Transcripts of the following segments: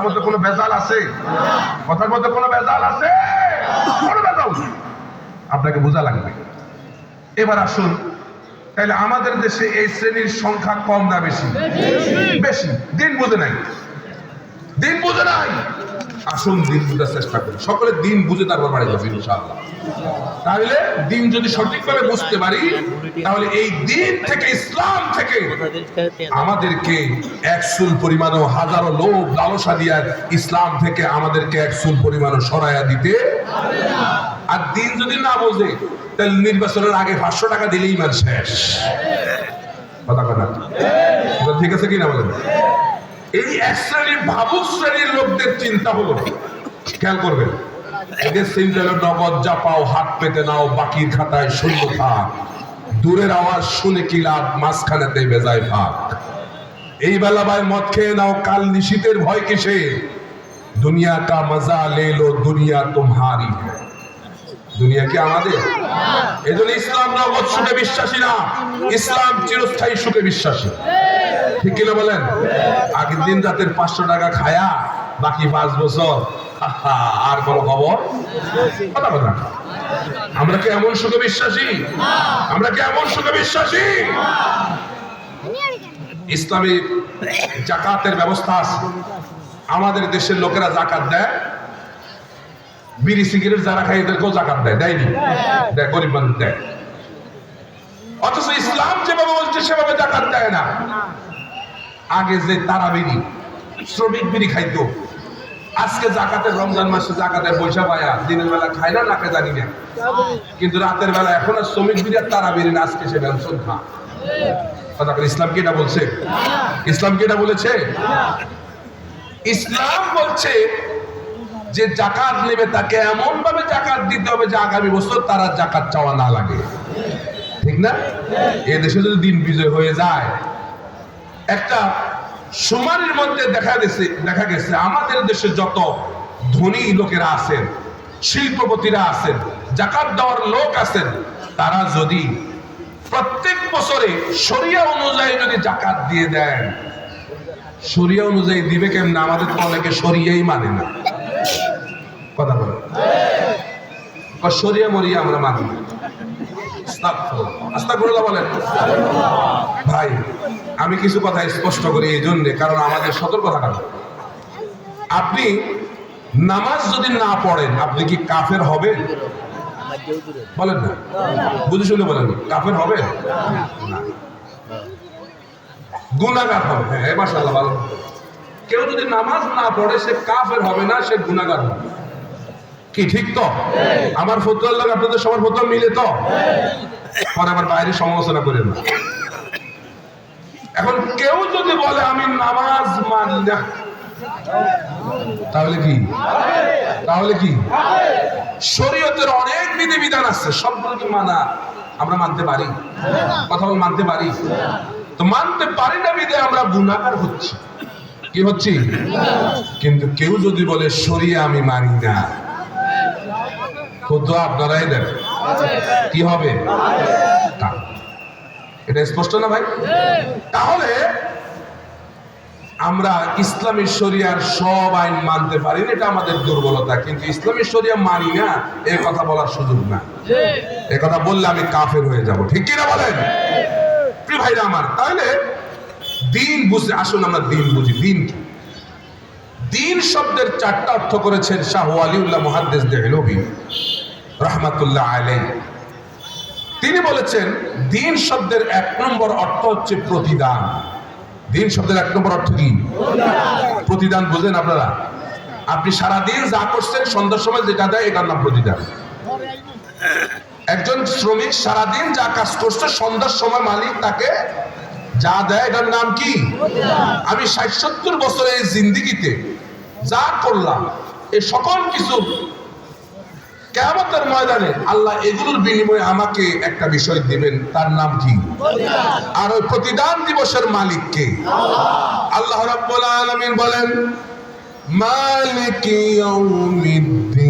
মধ্যে কোনো ভেজাল আছে? কথার মধ্যে কোনো ভেজাল আছে? কোনো ভেজাল নেই। আপনাকে বোঝা লাগবে। এবার আসুন, তাহলে আমাদের দেশে এই শ্রেণীর সংখ্যা কম না বেশি? বেশি। দিন বুঝে নাই, দিন বুঝে নাই। আসুন দিন বুঝার চেষ্টা করি, সকলে দিন বুঝে তারপর বাড়ি যাবে ইনশাআল্লাহ। তাহলে দিন যদি সঠিকভাবে বুঝতে পারি, তাহলে এই দিন থেকে, ইসলাম থেকে আমাদেরকে এক চুল পরিমাণও, হাজারো লোভ লালসা দিয়া ইসলাম থেকে আমাদেরকে এক চুল পরিমাণও সরাইয়া দিতে। আর দিন যদি না বোঝে, তাহলে নির্বাচনের আগে 500 টাকা দিলেই ইমান শেষ। কথা কথা ঠিক আছে কিনা বলেন? এই এক শ্রেণীর ভাবুক শ্রেণীর লোকদের চিন্তা হলো, খেয়াল করবেন, এদের চিন্তা হলো নগদ যা পাও হাত পেতে নাও, বাকির খাতায় শূন্য থাক, দূরের আওয়াজ শুনে কি লাভ, মাঝখানেতে বেজায় ফাঁক। এই বেলা ভাই মদ খেয়ে নাও, কাল নিশীতের ভয় কিসে, দুনিয়া কা মজা লে লো, দুনিয়া তুমহারি হ্যায়। দুনিয়া কি আমাদের? এই জন্য ইসলাম নগদ সুখে বিশ্বাসী না, ইসলাম চিরস্থায়ী সুখে বিশ্বাসী। ঠিক কিনা বলেন? আগের দিন রাতের 500 টাকা খায়া বাকি 5 বছর আর কোনো খবর। কথা বলেন, আমরা কি এমন সুখে বিশ্বাসী? আমরা কি এমন সুখে বিশ্বাসী? ইসলামী জাকাতের ব্যবস্থা আছে। আমাদের দেশের লোকেরা জাকাত দেয়, বিড়ি সিগারেট যারা খায় এদেরকেও জাকাত দেয়, দেয়নি? দেয়, গরিব মানুষ দেয়। অথচ ইসলাম যেভাবে বলছে সেভাবে জাকাত দেয় না। আগে যে তারা বিড়ি, শ্রমিক বিড়ি খাইতো, আজকে জাকাতের, রমজান মাসে জাকাতের পয়সা পায়া দিনের বেলা খায় না, নাকে জানি না, কিন্তু রাতের বেলা এখন আর শ্রমিক বিড়ি আর তারা বিড়ি না, আজকে সে ব্যবসা খা। কথা বলে, ইসলাম কি এটা বলছে? ইসলাম কি এটা বলেছে? ইসলাম বলছে যে জাকাত নেবে তাকে এমন ভাবে জাকাত দিতে হবে যে আগামী বছর তারা জাকাত চাওয়া না লাগে। ঠিক না? এই দেশে যদি দিন বিজয় হয়ে যায়, একটা সুমারির মধ্যে দেখা গেছে আমাদের দেশে যত ধনী লোকেরা আছেন, শিল্পপতিরা আছেন, জাকাত দেওয়ার লোক আছেন, তারা যদি প্রত্যেক বছরে শরিয়া অনুযায়ী যদি জাকাত দিয়ে দেন, শরিয়া অনুযায়ী দিবে কেমন? আমাদের তো অনেকে শরিয়াই মানে না। কথা বলে, শরিয়া মরিয়া আমরা মানি না। আস্তাগফিরুল্লাহ বলেন। ভাই, আমি কিছু কথা স্পষ্ট করি এই জন্য, কারণ আমাদের সতর্ক থাকা। আপনি নামাজ যদি না পড়েন, আপনি কি কাফের হবেন? বলেন না, বুঝে শুনে বলেন, কাফের হবেন না, গুনাহগার হবে। হ্যাঁ, মাশাআল্লাহ, ভালো। কেউ যদি নামাজ না পড়ে সে কাফের হবে না, সে গুনাহগার হবে। কি ঠিক তো? আমার ফতোয়ার লোক আপনাদের সবার ফতোয়া মিলে তো? পরে আবার বাইরে সমালোচনা করেন না। এখন কেউ যদি বলে আমি নামাজ মানি না, তাহলে কি? তাহলে কি? শরীয়তের অনেক বিধিবিধান আছে, সবগুলো কি মানা আমরা মানতে পারি? কথা বল, মানতে পারি তো? মানতে পারি না বিধে আমরা গুনাহগার হচ্ছি। কি হচ্ছি? কিন্তু কেউ যদি বলে শরিয়া আমি মানি না, তো আপনারাই দেন, কি হবে? এটা স্পষ্ট না ভাই? তাহলে আমরা ইসলামী শরিয়ার সব আইন মানতে পারি না, এটা আমাদের দুর্বলতা। কিন্তু ইসলামী শরিয়া মানি না, এই কথা বলার সুযোগ না। এই কথা বললে আমি কাফের হয়ে যাব। ঠিক কিনা বলেন? প্রিয় ভাইরা আমার, তাহলে দিন বুঝে আসুন আমরা দিন বুঝি। দিন কি? দিন শব্দের 4টা অর্থ করেছেন শাহ ওয়ালিউল্লাহ মুহাদ্দিস দেহলভী রাহমাতুল্লাহ আলাইহি। তিনি বলেছেন দিন শব্দের 1 নম্বর অর্থ হচ্ছে প্রতিদান। দিন শব্দের 1 নম্বর অর্থ কি? প্রতিদান। বুঝেন আপনারা? আপনি সারাদিন যা করছেন, সন্ধ্যার সময় যেটা দেয়, এটার নাম প্রতিদান। একজন শ্রমিক সারাদিন যা কাজ করছে, সন্ধ্যার সময় মালিক তাকে যা দেয়, এটার নাম কি? আমি 60-70 বছরের এই জিন্দেগিতে যা করলাম, এই সকল কিছু কিয়ামতের ময়দানে আল্লাহ এগুলোর বিনিময়ে আমাকে একটা বিষয় দিবেন, তার নাম কি? আর ওই প্রতিদান দিবসের মালিক কে? আল্লাহ রাব্বুল আলামিন বলেন, মালিকি ইয়াউমিদ্দিন।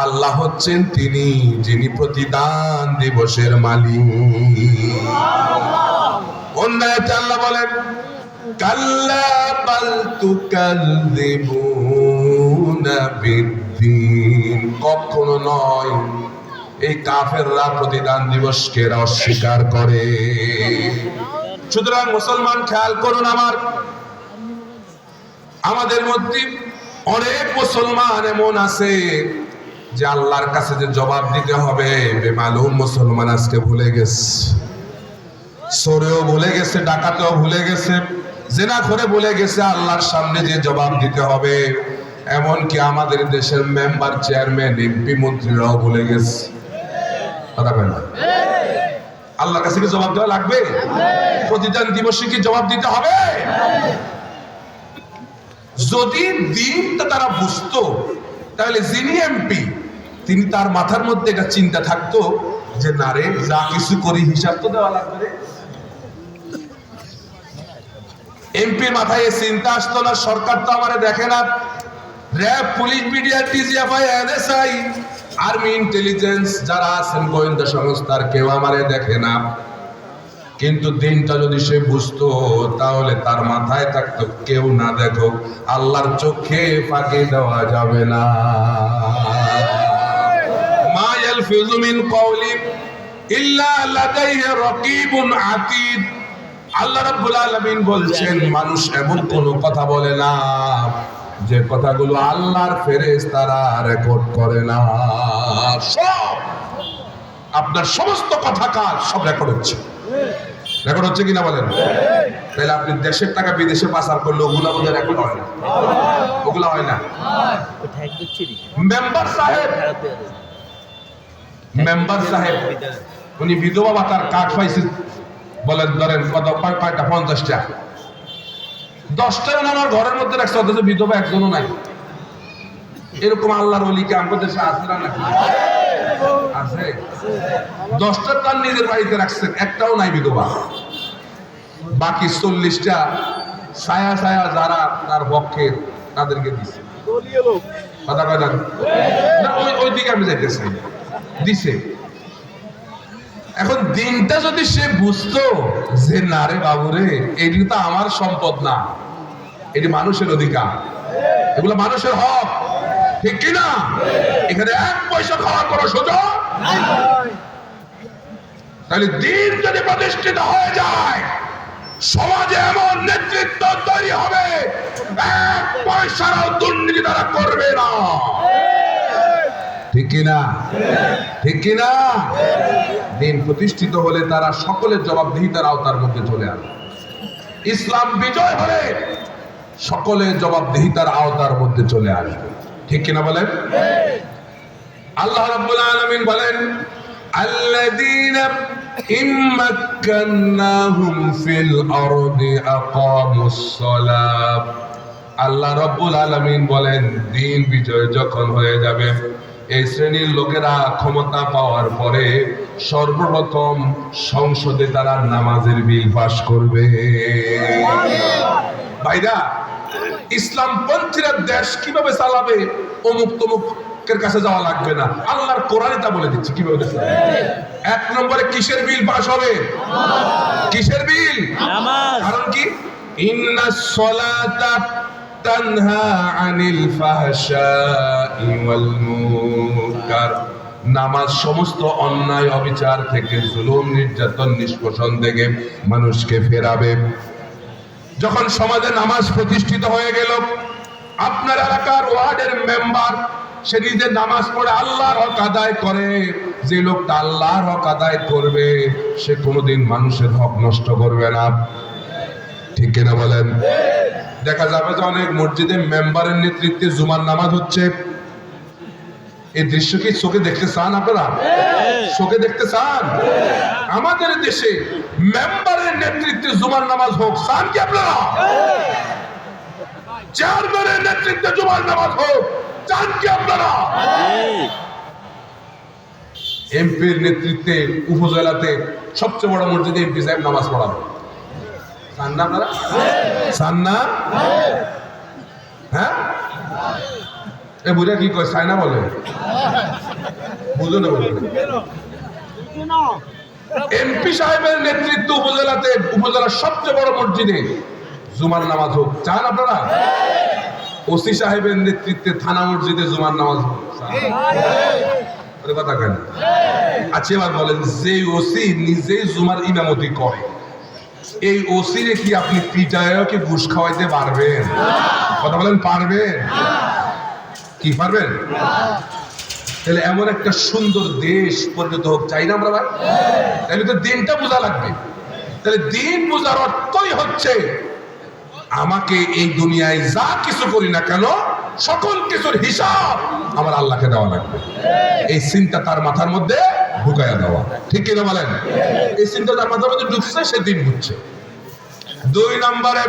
আল্লাহ হচ্ছেন তিনি যিনি প্রতিদান দিবসের মালিক। অন্য আয়াতে আল্লাহ বলেন, কাল্লা বাল তুকাল্লিমুনা বিদ্দীন, কখনো নয়। এই কাফেররা প্রতিদান দিবসকে অস্বীকার করে। সুতরাং মুসলমান খেয়াল করুন, আমাদের মধ্যে অনেক মুসলমান এমন আছে যে আল্লাহর কাছে যে জবাব দিতে হবে বেমালুম মুসলমান আজকে ভুলে গেছে। চোরেও ভুলে গেছে, ডাকাতেও ভুলে গেছে, জেনা করে ভুলে গেছে আল্লাহর সামনে যে জবাব দিতে হবে। এমনকি আমাদের দেশের মেম্বার, চেয়ারম্যান, এমপি, মন্ত্রীরাও ভুলে গেছে। কথা বলেন না? আল্লাহর কাছে কি জবাব দেওয়া লাগবে? প্রতিদান দিবসে কি জবাব দিতে হবে? যদি দিনটা তারা বুঝতো, তাহলে যিনি এমপি তিনি তার মাথার মধ্যে এটা চিন্তা থাকতো যে না রে, যা কিছু করি হিসাব তো দেওয়া লাগবে। এমপির মাথায় চিন্তা আসতো না, সরকার তো আমারে দেখে না, RAB, police, media, DGFI, NSI, army, intelligence যারা আছেন গোয়েন্দা সংস্থার কেউ আমারে দেখে না। কিন্তু দিনটা যদি সে বুঝতো তাহলে তার মাথায় থাকতো কেউ না দেখো, আল্লাহর চোখে ফাঁকি দেওয়া যাবে না। মা ইয়ালফিযু মিন কওলিন ইল্লা লাদাইহি রাকীবুন আতীদ। আল্লাহ রাব্বুল আলামিন বলছেন, মানুষ এমন কোন কথা বলে না যে কথাগুলো আল্লাহর ফেরেশতারা রেকর্ড করে না। সব আপনার সমস্ত কথা কাজ সব রেকর্ড হচ্ছে। রেকর্ড হচ্ছে কিনা বলেন? তাহলে আপনি দেশের টাকা বিদেশে পাচার করলে ওগুলা বোধহয় রেকর্ড হয় না, ওগুলা হয় না। মেম্বার সাহেব উনি বিধবা ভাতার কার্ড পাইছে, বলেন ধরেন কত, কয়টা? 50টা। 10টা আমার ঘরের মধ্যে রাখছে, অথচ বিধবা একজনও নাই। এরকম আল্লাহর ওলিকে আমাদের দেশে আছে না? নাকি আছে? 10টা তার নিজের বাড়িতে রাখছেন, একটাও নাই বিধবা। বাকি 40টা ছায়া ছায়া যারা তার পক্ষে তাদেরকে দিছে। কথা কয় না? ওই দিকে আমি যাইতে চাই, দিছে। এখন দিনটা যদি সে বুঝতো যে না রে বাবুরে, এটি তো আমার সম্পদ না, এটি মানুষের অধিকার, এগুলো মানুষের হক, ঠিক কিনা? এখানে 1 পয়সা খাওয়ার কোনো সুযোগ, তাহলে দিন যদি প্রতিষ্ঠিত হয়ে যায়, সমাজে এমন নেতৃত্ব তৈরি হবে 1 পয়সারও দুর্নীতি তারা করবে না। ঠিক কিনা? ঠিক কিনা? দিন প্রতিষ্ঠিত হলে তারা সকলের জবাবদিহিতার আওতার মধ্যে চলে আসবে। ইসলাম বিজয় হলে সকলের জবাবদিহিতার আওতার মধ্যে চলে আসবে। ঠিক কিনা বলেন? আল্লাহ রাব্বুল আলামিন বলেন, আল্লাযীনা ইম্মাক্কান্নাহুম ফিল আরদি আকামুস সালাত। আল্লাহ রাব্বুল আলামিন বলেন, দিন বিজয় যখন হয়ে যাবে, এই শ্রেণীর লোকেরা ক্ষমতা পাওয়ার পরে সর্বপ্রথম সংসদে তারা নামাজের বিল পাস করবে। ভাইরা, ইসলামপন্থীরা দেশ কিভাবে চালাবে অমুক তমুকের কাছে যাওয়া লাগবে না, আল্লাহর কোরআনে তা বলে দিচ্ছে কিভাবে দেশ চালাবে। 1 নম্বরে কিসের বিল পাস হবে? কিসের বিল? কারণ কি? ইন্নাস সালাতা তানহা আনিল ফাহশাই ওয়াল মুনকার। নামাজ সমস্ত অন্যায় অবিচার থেকে, জুলুম নির্যাতন নিষ্পেষণ থেকে মানুষকে ফেরাবে। যখন সমাজে নামাজ প্রতিষ্ঠিত হয়ে গেল, আপনার এলাকার ওয়ার্ডের মেম্বার সে নিজে নামাজ পড়ে আল্লাহর হক আদায় করে, যে লোকটা আল্লাহর হক আদায় করবে সে কোনোদিন মানুষের হক নষ্ট করবে না। ঠিক কিনা বলেন? দেখা যাবে যে অনেক মসজিদে মেম্বারের নেতৃত্বে জুমার নামাজ হচ্ছে। এই দৃশ্য কি চোখে দেখতে চান আপনারা? চোখে দেখতে চান? আমাদের দেশে মেম্বারের নেতৃত্বে জুমার নামাজ হোক, চান কি আপনারা? চেয়ারম্যানের নেতৃত্বে জুমার নামাজ হোক, চান কি আপনারা? এমপির নেতৃত্বে উপজেলাতে সবচেয়ে বড় মসজিদে এমপি সাহেব নামাজ পড়াবে, চান না আপনারা? চান না? হ্যাঁ, এ বুঝা কি কয়, চাই না বলে? বুঝো না বলে? এমপি সাহেবের নেতৃত্ব উপজেলাতে, উপজেলার সবচেয়ে বড় মসজিদে জুমার নামাজ হোক, চান আপনারা? ওসি সাহেবের নেতৃত্বে থানা মসজিদে জুমার নামাজ হোক, কথা কেন? আচ্ছা এবার বলেন, যে ওসি নিজেই জুমার ইমামতি করে, এই ওসিরে কি আপনি পিটায়ও কি ঘুষ খাওয়াইতে পারবেন? কথা বলেন, পারবেন? কি পারবেন? তাহলে এমন একটা সুন্দর দেশ পরিণত হোক চাই না আমরা ভাই? তাহলে তো দিনটা বোঝা লাগবে। তাহলে দিন বোঝার অর্থই হচ্ছে আমাকে এই দুনিয়ায় যা কিছু করি না কেন সকল কিছুর হিসাব আমার আল্লাহকে দেওয়া লাগবে। এই চিন্তা তার মাথার মধ্যে ঢুকাইয়া দেওয়া, ঠিক কিনা বলেন? এই চিন্তা তার মাথার মধ্যে ঢুকছে, সে দিন বুঝছে। 2 নম্বরে,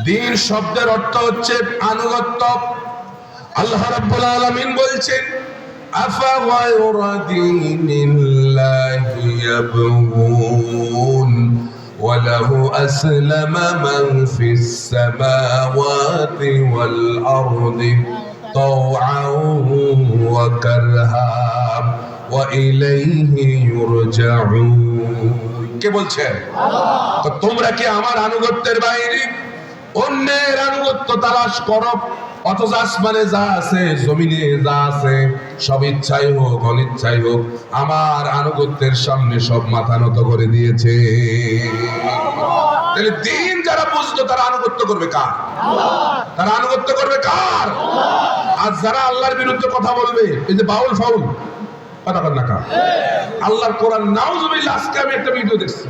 দিন শব্দের অর্থ হচ্ছে আনুগত্য। আল্লাহ রাব্বুল আলামিন বলছেন, আফাগায়রা দীনিল্লাহি ইয়াবগুন ওয়া লাহু আসলামা মান ফিস সামাওয়াতি ওয়াল আরদি তাওআন ওয়া কারহা ওয়া ইলাইহি ইউরজাউন। কে বলছেন? আল্লাহ। তো তোমরা কি আমার আনুগত্যের বাইরে অন্যের আনুগত্য তালাশ করো? অথচ আসমানে যা আছে, জমিনে যা আছে, সব ইচ্ছাই হোক অনিচ্ছাই হোক, আমার আনুগত্যের সামনে সব মাথা নত করে দিয়েছে। তাহলে দিন যারা বুঝলো তারা আনুগত্য করবে কার? তারা আনুগত্য করবে কার? আর যারা আল্লাহর বিরুদ্ধে কথা বলবে, এই যে বাউল ফাউল কথা বল না কার? আল্লাহর কোরআন নাউজুবিল্লাহ, আজকে আমি একটা ভিডিও দেখছি,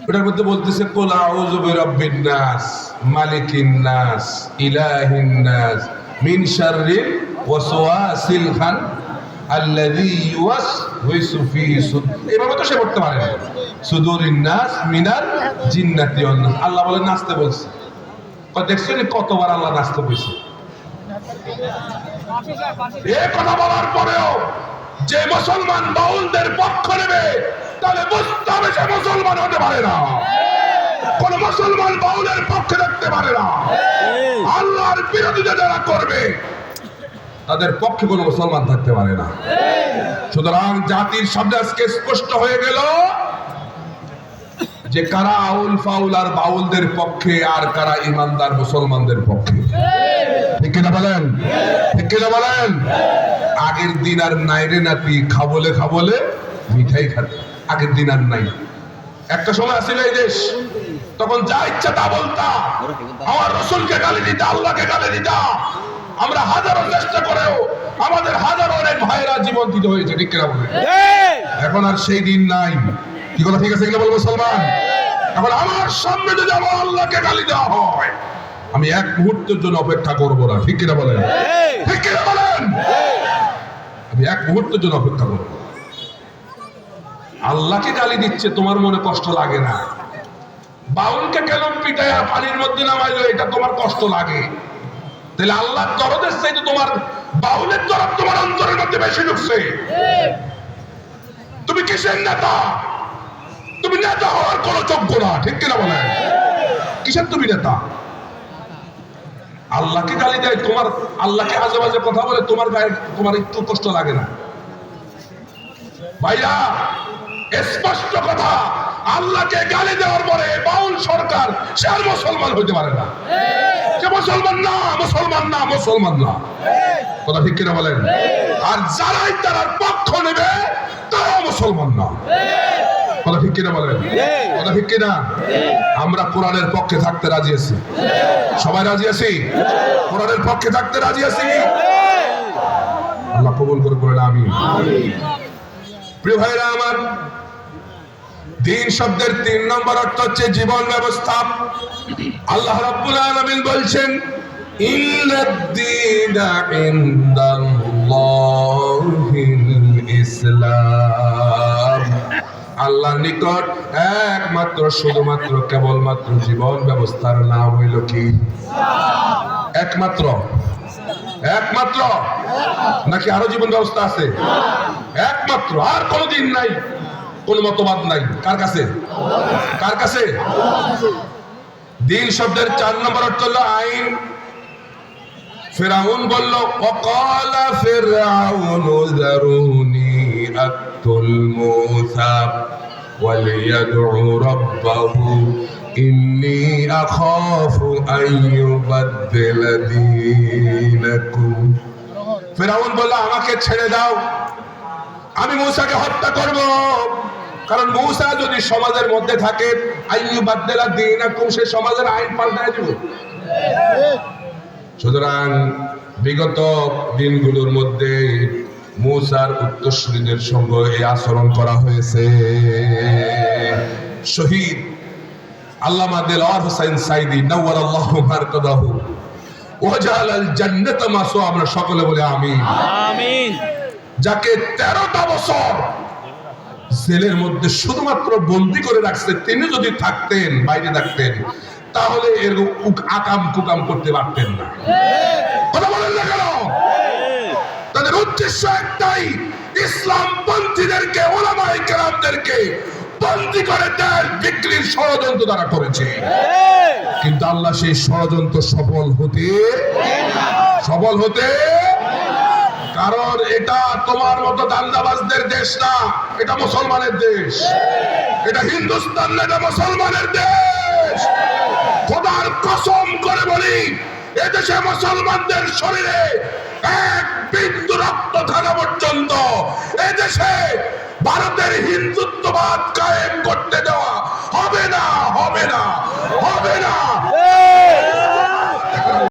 ওটার মধ্যে বলতেছে কুল আউযু বিরাব্বিন নাস মালিকিন নাস ইলাহিন নাস মিন শাররিল ওয়াসওয়াসিল খান আল্লাযী ইউওয়াসওয়িসু ফি সুদুর। এভাবে তো সে পড়তে পারে না, সুদুরিন নাস মিনাল জিন্নাতি ওয়ান নাস। আল্লাহ বলে নাচতে বলছে। দেখছেন কতবার আল্লাহ নাচতে বলছে? এই কথা বলার পরেও যে মুসলমান বাউলদের পক্ষ নেবে, তাহলে বুঝতে হবে সে মুসলমান হতে পারে না। কোন মুসলমান বাউলের পক্ষে থাকতে পারে না। আল্লাহর বিরোধিতা যারা করবে তাদের পক্ষে কোন মুসলমান থাকতে পারে না। সুতরাং জাতির সামনে আজকে স্পষ্ট হয়ে গেল যে কারা আউল ফাউল আর বাউলদের পক্ষে আর কারা ইমানদার মুসলমানদের পক্ষে। ঠিক কিনা বলেন? ঠিক কিনা বলেন? আগের দিন আর নাই রে নাতি, খাবলে খাবলে মিঠাই খাতে। আগের দিন আর নাই। একটা সময় আসছিল এই দেশ, তখন যা ইচ্ছা তা বলতা, আমার রাসূলকে গালি দিতা, আল্লাহকে গালি দিতা। আমরা হাজারো চেষ্টা করেও আমাদের হাজারো অনেক ভাইরা জীবন দিতে হয়েছে। ঠিক কিনা বলেন? এখন আর সেই দিন নাই। কি কথা ঠিক আছে কিনা বলবো মুসলমান? এখন আমার সামনে যদি আমার আল্লাহকে গালি দেওয়া হয়, আমি এক মুহূর্তের জন্য অপেক্ষা করব না। ঠিক কিনা বলেন? ঠিক কিনা বলেন? আমি এক মুহূর্তের জন্য অপেক্ষা করব। আল্লাহকে গালি দিচ্ছে, তোমার মনে কষ্ট লাগে না? বাউলকে কেন পিটায়া পানির মধ্যে নামাইলো, এটা তোমার কষ্ট লাগে? তাহলে আল্লাহর দরদের চাইতে তোমার বাউলের দরদ তোমার অন্তরের মধ্যে বেশি ঢুকছে। তুমি কিসের নেতা? তুমি নেতা হওয়ার কোন যোগ্য না। ঠিক কিনা বলেন? কিসের তুমি নেতা? আল্লাহকে গালি দেয়, তোমার আল্লাহকে আজে বাজে কথা বলে, তোমার গায়ে তোমার একটু কষ্ট লাগে না? ভাইয়া স্পষ্ট কথা, আল্লাহকে গালি দেওয়ার পরে বাউল সরকার সে আর মুসলমান হইতে পারে না। সে মুসলমান না, মুসলমান না, মুসলমান না। কথা ঠিক কিনা বলেন? আর যারাই তার পক্ষ নেবে তারাও মুসলমান না। কথা ঠিক কিনা বলেন? কথা ঠিক কিনা? আমরা কোরআনের পক্ষে থাকতে রাজি আছি। সবাই রাজি আছি? কোরআনের পক্ষে থাকতে রাজি আছি। আল্লাহ কবুল করে বলেন আমিন। প্রিয় ভাইরা আমার, দিন শব্দের 3 নম্বর অর্থ হচ্ছে জীবন ব্যবস্থা। আল্লাহ রাব্বুল আলামিন বলছেন, ইন্নাদ-দীনা ইনদাল্লাহিল ইসলাম। আল্লাহর নিকট একমাত্র শুধুমাত্র কেবলমাত্র জীবন ব্যবস্থার নাম হইল কি? একমাত্র। একমাত্র নাকি আরো জীবন ব্যবস্থা আছে? একমাত্র, আর কোনদিন নাই, কোন মতবাদ নাই। কার কাছে? কার কাছে? দিন শব্দের 4 নম্বর অর্থ হলো আইন। ফিরআউন বলল, ওয়াকালা ফিরআউনু যারুনি আকতুল মূসা ওয়ালিয়াদউ রাব্বাহু ইন্নী আখাফু আইয়ুবাদদিলা দীনাকুম। ফিরআউন বলল, আমাকে ছেড়ে দাও, আমি মূসাকে হত্যা করব। কারণ মূসা যদি সমাজের মধ্যে থাকে, আইয়ুবাদদিলা দীনাকুম, সে সমাজের আইন পাল্টায় দিবে। সুতরাং বিগত দিনগুলোর মধ্যে মূসার উত্তরসূরিদের সঙ্গে এই আচরণ করা হয়েছে। শহীদ আল্লামা দেলওয়ার হোসেন সাইদি নাওয়ারাল্লাহু মারকাদাহু ওয়া জাআলাল জান্নাতা মাসওয়া, আমরা সকলে বলি আমিন আমিন। যাকে 13টা বছর জেলের মধ্যে শুধুমাত্র বন্দী করে রাখছে, তিনি যদি থাকতেন, বাইরে থাকতেন, তাহলে এর আকাম কুকাম করতে পারতেন না। কথা বলেন না কেন? তাদের উদ্দেশ্য একটাই, ইসলাম পন্থীদেরকে, ওলামায়ে কেরামদেরকে বন্দী করে দেশ বিক্রির ষড়যন্ত্র তারা করেছে। কিন্তু আল্লাহ সেই ষড়যন্ত্র সফল হতে, কারণ এটা তোমার মতো দান্দাবাজদের দেশ না, এটা মুসলমানের দেশ। এটা হিন্দুস্তান না, এটা মুসলমানের দেশ। খোদার কসম করে বলি, এদেশে মুসলমানদের শরীরে এক বিন্দু রক্ত থাকা পর্যন্ত এদেশে ভারতের হিন্দুত্ববাদ কায়েম করতে দেওয়া